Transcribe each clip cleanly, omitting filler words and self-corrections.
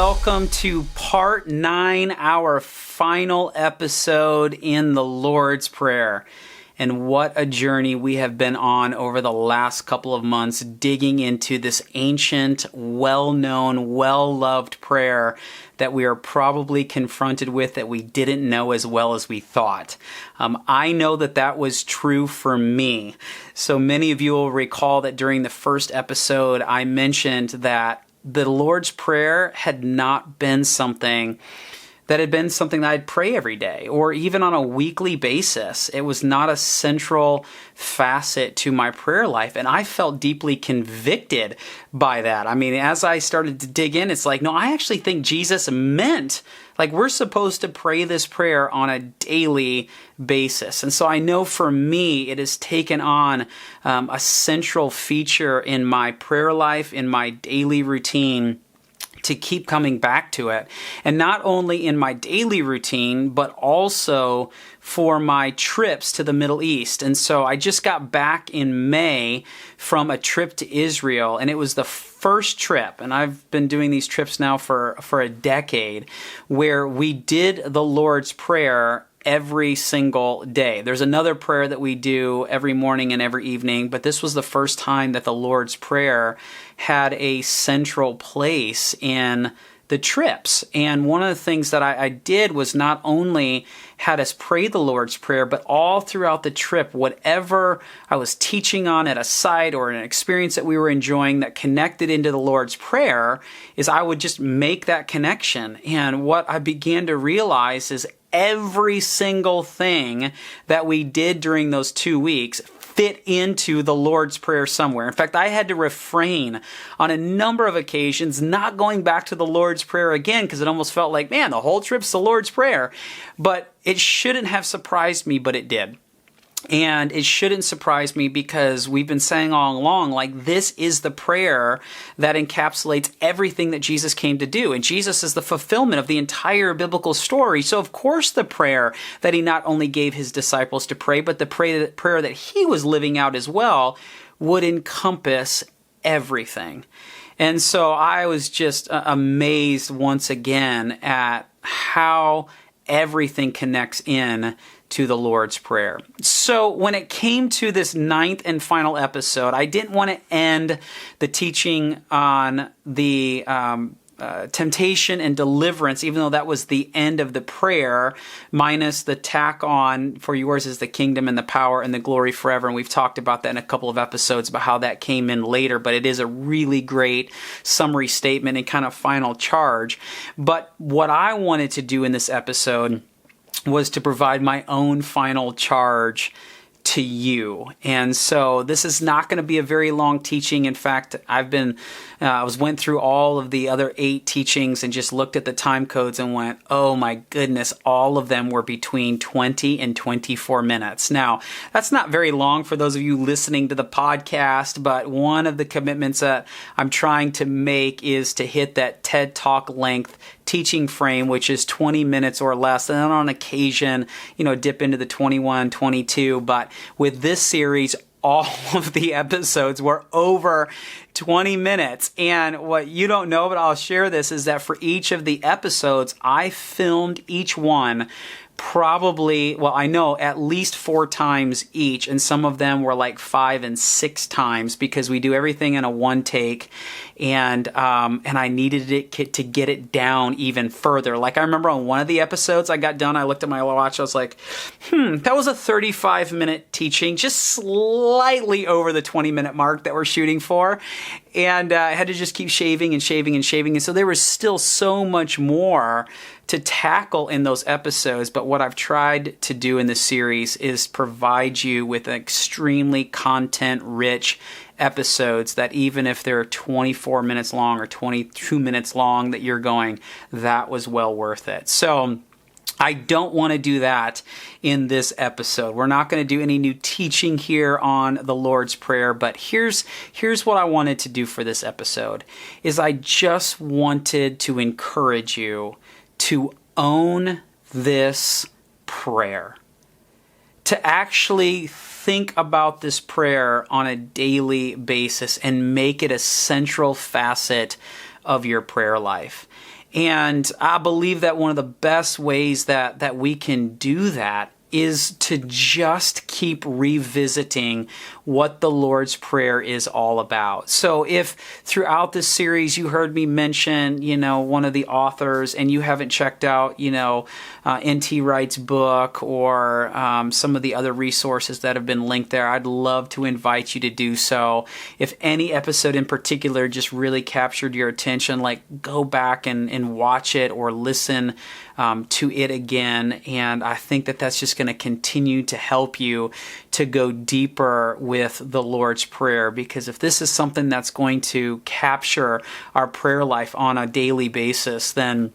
welcome to part 9, our final episode in the Lord's Prayer. And what a journey we have been on over the last couple of months, digging into this ancient, well-known, well-loved prayer that we are probably confronted with that we didn't know as well as we thought. I know that was true for me. So many of you will recall that during the first episode, I mentioned that the Lord's Prayer had not been something that I'd pray every day or even on a weekly basis. It was not a central facet to my prayer life, and I felt deeply convicted by that. I mean, as I started to dig in, it's like, no, I actually think Jesus meant, like, we're supposed to pray this prayer on a daily basis. And so I know for me, it has taken on a central feature in my prayer life, in my daily routine, to keep coming back to it. And not only in my daily routine, but also for my trips to the Middle East. And so I just got back in May from a trip to Israel, and it was the first trip, and I've been doing these trips now for a decade, where we did the Lord's Prayer every single day. There's another prayer that we do every morning and every evening, but this was the first time that the Lord's Prayer had a central place in the trips. And one of the things that I did was not only had us pray the Lord's Prayer, but all throughout the trip, whatever I was teaching on at a site or an experience that we were enjoying that connected into the Lord's Prayer, is I would just make that connection. And what I began to realize is every single thing that we did during those 2 weeks fit into the Lord's Prayer somewhere. In fact, I had to refrain on a number of occasions, not going back to the Lord's Prayer again, because it almost felt like, man, the whole trip's the Lord's Prayer. But it shouldn't have surprised me, but it did. And it shouldn't surprise me because we've been saying all along, like, this is the prayer that encapsulates everything that Jesus came to do. And Jesus is the fulfillment of the entire biblical story. So, of course, the prayer that he not only gave his disciples to pray, but the prayer that he was living out as well would encompass everything. And so I was just amazed once again at how everything connects in to the Lord's Prayer. So when it came to this 9th and final episode, I didn't want to end the teaching on the temptation and deliverance, even though that was the end of the prayer, minus the tack on, for yours is the kingdom and the power and the glory forever. And we've talked about that in a couple of episodes about how that came in later, but it is a really great summary statement and kind of final charge. But what I wanted to do in this episode was to provide my own final charge to you. And so this is not going to be a very long teaching. In fact, went through all of the other 8 teachings and just looked at the time codes and went, oh my goodness, all of them were between 20 and 24 minutes. Now, that's not very long for those of you listening to the podcast, but one of the commitments that I'm trying to make is to hit that TED Talk length teaching frame, which is 20 minutes or less, and then on occasion, dip into the 21, 22. But with this series, all of the episodes were over 20 minutes. And what you don't know, but I'll share this, is that for each of the episodes, I filmed each one probably, I know at least 4 times each, and some of them were like 5 and 6 times because we do everything in a one take, and I needed it to get it down even further. Like I remember on one of the episodes I got done, I looked at my watch, I was like, that was a 35-minute teaching, just slightly over the 20-minute mark that we're shooting for, and I had to just keep shaving and shaving and shaving, and so there was still so much more to tackle in those episodes. But what I've tried to do in this series is provide you with extremely content-rich episodes that even if they're 24 minutes long or 22 minutes long, that you're going, that was well worth it. So I don't want to do that in this episode. We're not going to do any new teaching here on the Lord's Prayer, but here's what I wanted to do for this episode, is I just wanted to encourage you to own this prayer, to actually think about this prayer on a daily basis and make it a central facet of your prayer life. And I believe that one of the best ways that we can do that is to just keep revisiting what the Lord's Prayer is all about. So if throughout this series you heard me mention, one of the authors and you haven't checked out, N.T. Wright's book or some of the other resources that have been linked there, I'd love to invite you to do so. If any episode in particular just really captured your attention, go back and watch it or listen to it again. And I think that that's just going to continue to help you to go deeper with the Lord's Prayer, because if this is something that's going to capture our prayer life on a daily basis, then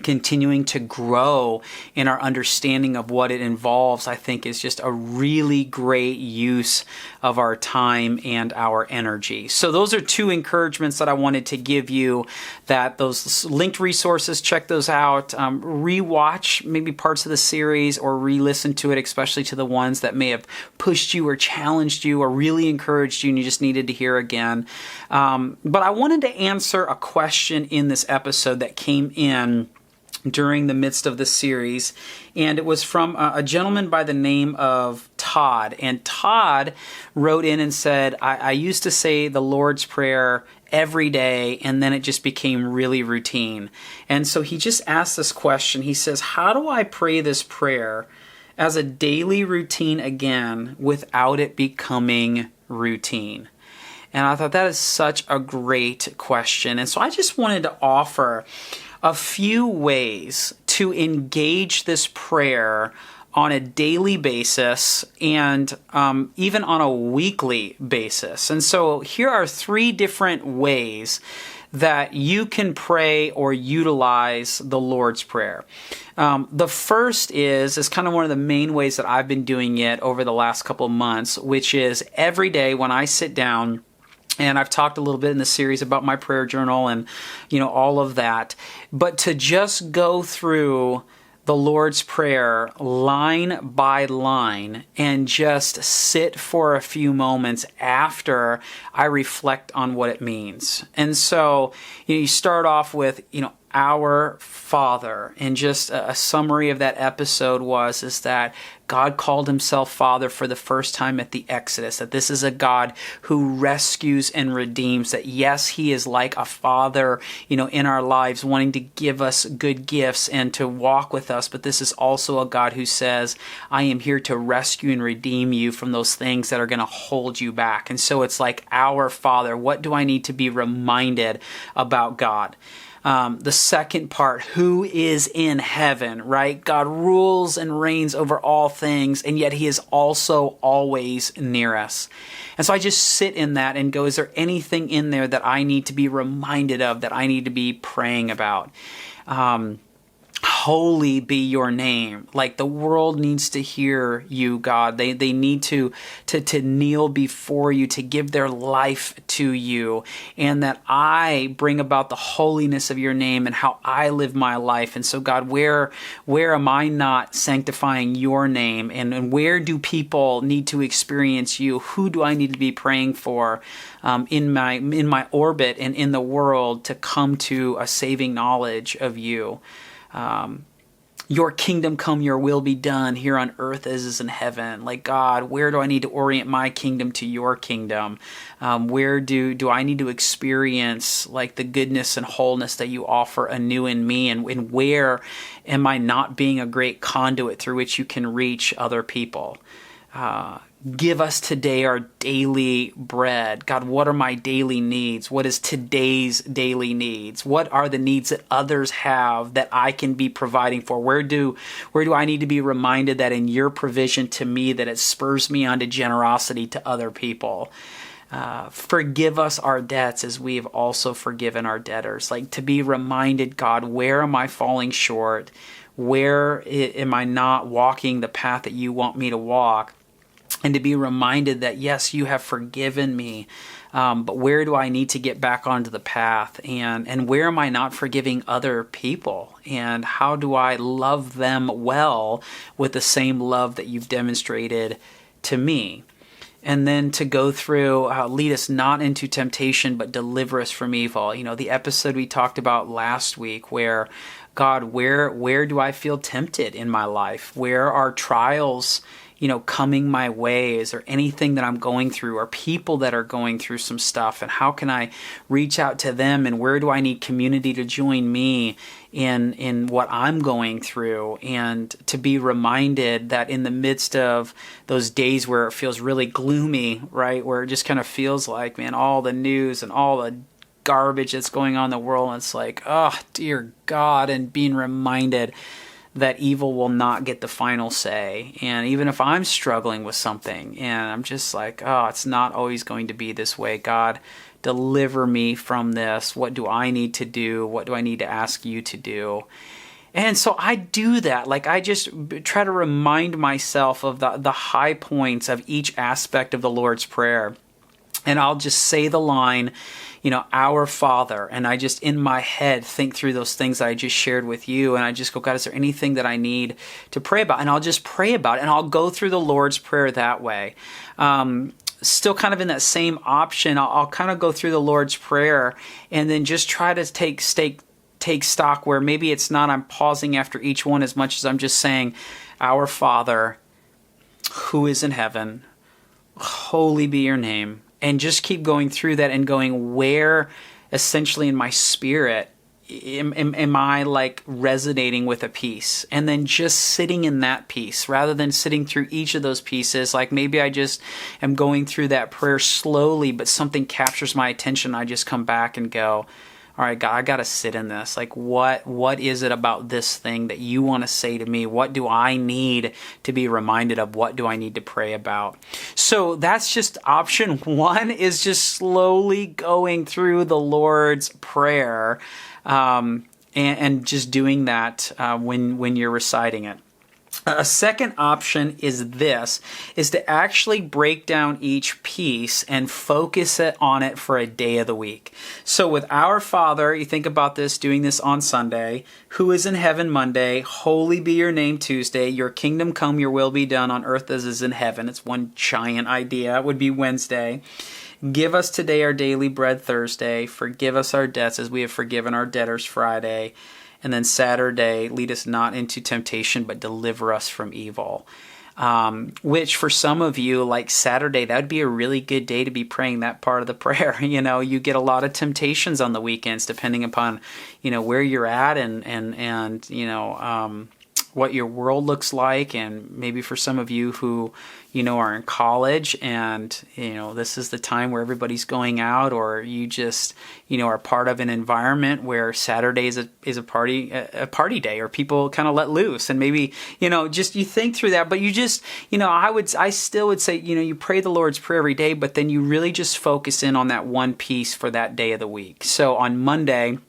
continuing to grow in our understanding of what it involves, I think, is just a really great use of our time and our energy. So those are two encouragements that I wanted to give you, that those linked resources, check those out, rewatch maybe parts of the series or re-listen to it, especially to the ones that may have pushed you or challenged you or really encouraged you and you just needed to hear again. But I wanted to answer a question in this episode that came in during the midst of the series, and it was from a gentleman by the name of Todd. And Todd wrote in and said, I used to say the Lord's Prayer every day, and then it just became really routine. And so he just asked this question. He says, how do I pray this prayer as a daily routine again without it becoming routine? And I thought that is such a great question. And so I just wanted to offer a few ways to engage this prayer on a daily basis and even on a weekly basis. And so here are 3 different ways that you can pray or utilize the Lord's Prayer. The first is kind of one of the main ways that I've been doing it over the last couple of months, which is every day when I sit down. And I've talked a little bit in the series about my prayer journal and, all of that. But to just go through the Lord's Prayer line by line and just sit for a few moments after I reflect on what it means. And so, you start off with, Our Father, and just a summary of that episode is that God called himself Father for the first time at the Exodus, that this is a God who rescues and redeems, that yes, he is like a father, in our lives, wanting to give us good gifts and to walk with us, but this is also a God who says, I am here to rescue and redeem you from those things that are going to hold you back. And so it's like our Father. What do I need to be reminded about God? The second part, who is in heaven, right? God rules and reigns over all things, and yet he is also always near us. And so I just sit in that and go, is there anything in there that I need to be reminded of, that I need to be praying about? Holy be your name. Like, the world needs to hear you, God. They need to kneel before you, to give their life to you, and that I bring about the holiness of your name and how I live my life. And so, God, where am I not sanctifying your name? And where do people need to experience you? Who do I need to be praying for in my orbit and in the world to come to a saving knowledge of you? Your kingdom come, your will be done here on earth as is in heaven. Like, God, where do I need to orient my kingdom to your kingdom? Where do I need to experience like the goodness and wholeness that you offer anew in me? And where am I not being a great conduit through which you can reach other people? Give us today our daily bread. God, what are my daily needs? What is today's daily needs? What are the needs that others have that I can be providing for? Where do I need to be reminded that in your provision to me, that it spurs me on to generosity to other people? Forgive us our debts as we have also forgiven our debtors. Like, to be reminded, God, where am I falling short? Where am I not walking the path that you want me to walk? And to be reminded that, yes, you have forgiven me, but where do I need to get back onto the path? And where am I not forgiving other people? And how do I love them well with the same love that you've demonstrated to me? And then to go through, lead us not into temptation, but deliver us from evil. The episode we talked about last week where, God, where do I feel tempted in my life? Where are trials, coming my way? Is there anything that I'm going through, or people that are going through some stuff? And how can I reach out to them? And where do I need community to join me in what I'm going through? And to be reminded that in the midst of those days where it feels really gloomy, right? Where it just kind of feels like, man, all the news and all the garbage that's going on in the world, and it's like, oh, dear God, and being reminded that evil will not get the final say. And even if I'm struggling with something and I'm just like, oh, it's not always going to be this way. God, deliver me from this. What do I need to do? What do I need to ask you to do? And so I do that. Like, I just try to remind myself of the high points of each aspect of the Lord's Prayer. And I'll just say the line, our Father. And I just, in my head, think through those things that I just shared with you. And I just go, God, is there anything that I need to pray about? And I'll just pray about it. And I'll go through the Lord's Prayer that way. Still kind of in that same option, I'll kind of go through the Lord's Prayer and then just try to take stock where maybe it's not I'm pausing after each one as much as I'm just saying, our Father, who is in heaven, holy be your name. And just keep going through that and going, where essentially in my spirit am I like resonating with a peace? And then just sitting in that peace rather than sitting through each of those pieces. Like maybe I just am going through that prayer slowly, but something captures my attention. I just come back and go, all right, God, I got to sit in this. Like, what is it about this thing that you want to say to me? What do I need to be reminded of? What do I need to pray about? So that's just option one, is just slowly going through the Lord's Prayer and just doing that when you're reciting it. A second option is to actually break down each piece and focus on it for a day of the week. So with Our Father, you think about this, doing this on Sunday, who is in heaven Monday, holy be your name Tuesday, your kingdom come, your will be done on earth as is in heaven. It's one giant idea. It would be Wednesday. Give us today our daily bread Thursday. Forgive us our debts as we have forgiven our debtors Friday. And then Saturday, lead us not into temptation, but deliver us from evil. Which for some of you, like Saturday, that would be a really good day to be praying that part of the prayer. You get a lot of temptations on the weekends, depending upon, where you're at and what your world looks like. And maybe for some of you who, are in college and, this is the time where everybody's going out, or you just, are part of an environment where Saturday is a party day, or people kind of let loose, and maybe, just you think through that, but you just, I still would say, you pray the Lord's Prayer every day, but then you really just focus in on that one piece for that day of the week. So on Monday,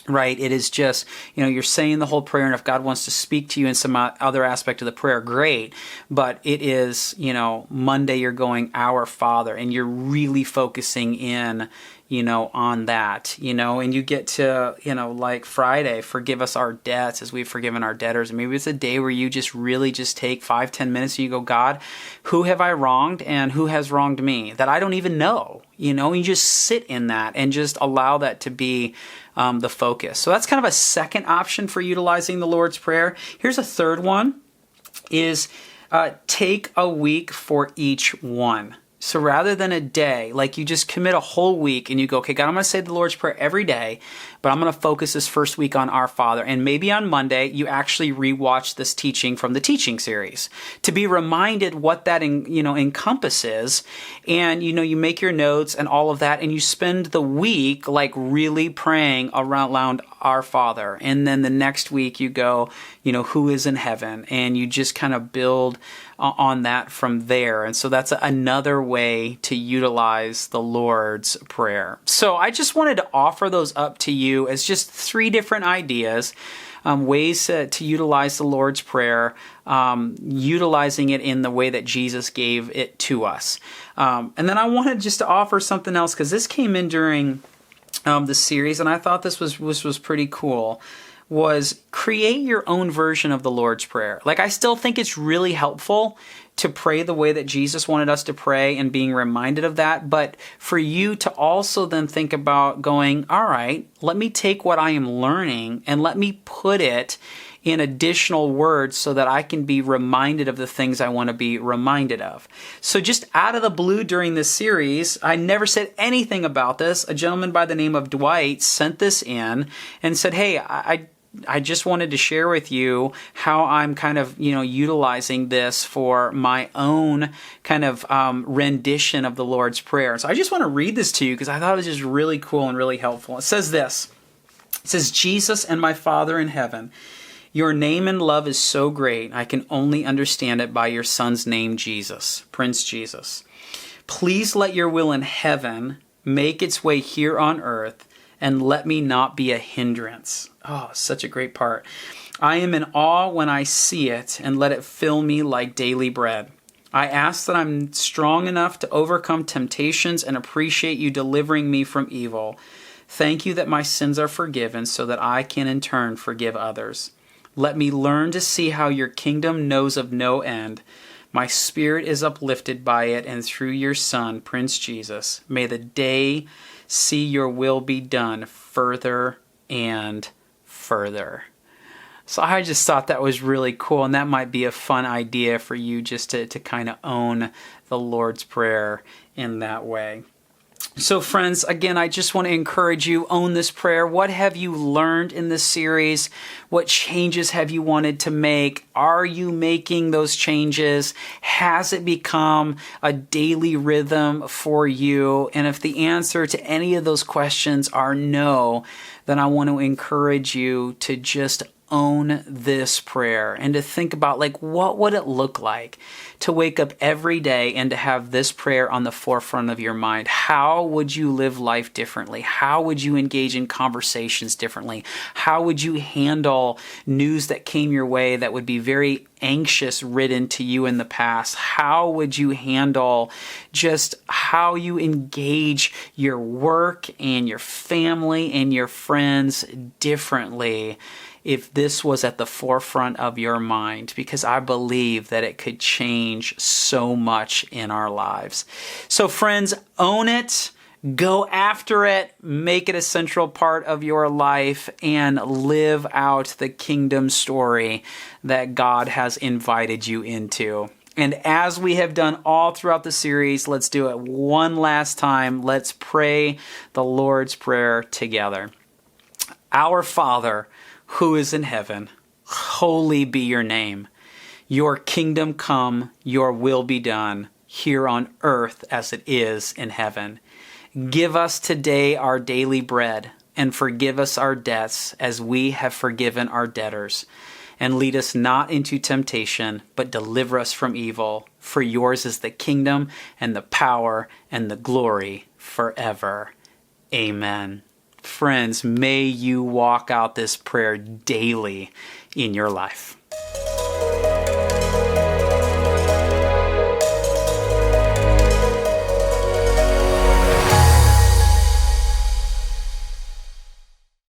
right, it is just, you're saying the whole prayer, and if God wants to speak to you in some other aspect of the prayer, great. But it is, Monday you're going, Our Father, and you're really focusing in, on that, and you get to, like Friday, forgive us our debts as we've forgiven our debtors. And maybe it's a day where you just really just take 5-10 minutes and you go, God, who have I wronged and who has wronged me that I don't even know, and you just sit in that and just allow that to be the focus. So that's kind of a second option for utilizing the Lord's Prayer. Here's a third one, is take a week for each one. So rather than a day, like you just commit a whole week and you go, okay, God, I'm going to say the Lord's Prayer every day, but I'm going to focus this first week on Our Father. And maybe on Monday, you actually rewatch this teaching from the teaching series to be reminded what that, encompasses. And, you make your notes and all of that, and you spend the week like really praying around Our Father. And then the next week you go, who is in heaven? And you just kind of build on that from there. And so that's another way to utilize the Lord's Prayer. So I just wanted to offer those up to you as just 3 different ideas, ways to utilize the Lord's Prayer, utilizing it in the way that Jesus gave it to us. And then I wanted just to offer something else, because this came in during the series, and I thought this was pretty cool, was create your own version of the Lord's Prayer. Like, I still think it's really helpful to pray the way that Jesus wanted us to pray and being reminded of that, but for you to also then think about going, all right, let me take what I am learning and let me put it in additional words so that I can be reminded of the things I want to be reminded of. So just out of the blue during this series, I never said anything about this. A gentleman by the name of Dwight sent this in and said, hey, I just wanted to share with you how I'm kind of, utilizing this for my own kind of rendition of the Lord's Prayer. So I just want to read this to you because I thought it was just really cool and really helpful. It says this. It says, Jesus and my Father in heaven, your name and love is so great, I can only understand it by your Son's name, Jesus, Prince Jesus. Please let your will in heaven make its way here on earth, and let me not be a hindrance. Oh, such a great part. I am in awe when I see it, and let it fill me like daily bread. I ask that I'm strong enough to overcome temptations and appreciate you delivering me from evil. Thank you that my sins are forgiven so that I can in turn forgive others. Let me learn to see how your kingdom knows of no end. My spirit is uplifted by it, and through your Son, Prince Jesus, may the day see your will be done further and further. So I just thought that was really cool, and that might be a fun idea for you just to kind of own the Lord's Prayer in that way. So friends, again, I just want to encourage you, own this prayer. What have you learned in this series? What changes have you wanted to make? Are you making those changes? Has it become a daily rhythm for you? And if the answer to any of those questions are no, then I want to encourage you to just own this prayer and to think about what would it look like to wake up every day and to have this prayer on the forefront of your mind. How would you live life differently? How would you engage in conversations differently? How would you handle news that came your way that would be very anxious ridden to you in the past? How would you handle just how you engage your work and your family and your friends differently if this was at the forefront of your mind? Because I believe that it could change so much in our lives. So friends, own it. Go after it, make it a central part of your life, and live out the kingdom story that God has invited you into. And as we have done all throughout the series, let's do it one last time. Let's pray the Lord's Prayer together. Our Father, who is in heaven, holy be your name. Your kingdom come, your will be done, here on earth as it is in heaven. Give us today our daily bread, and forgive us our debts as we have forgiven our debtors. And lead us not into temptation, but deliver us from evil. For yours is the kingdom, and the power, and the glory forever. Amen. Friends, may you walk out this prayer daily in your life.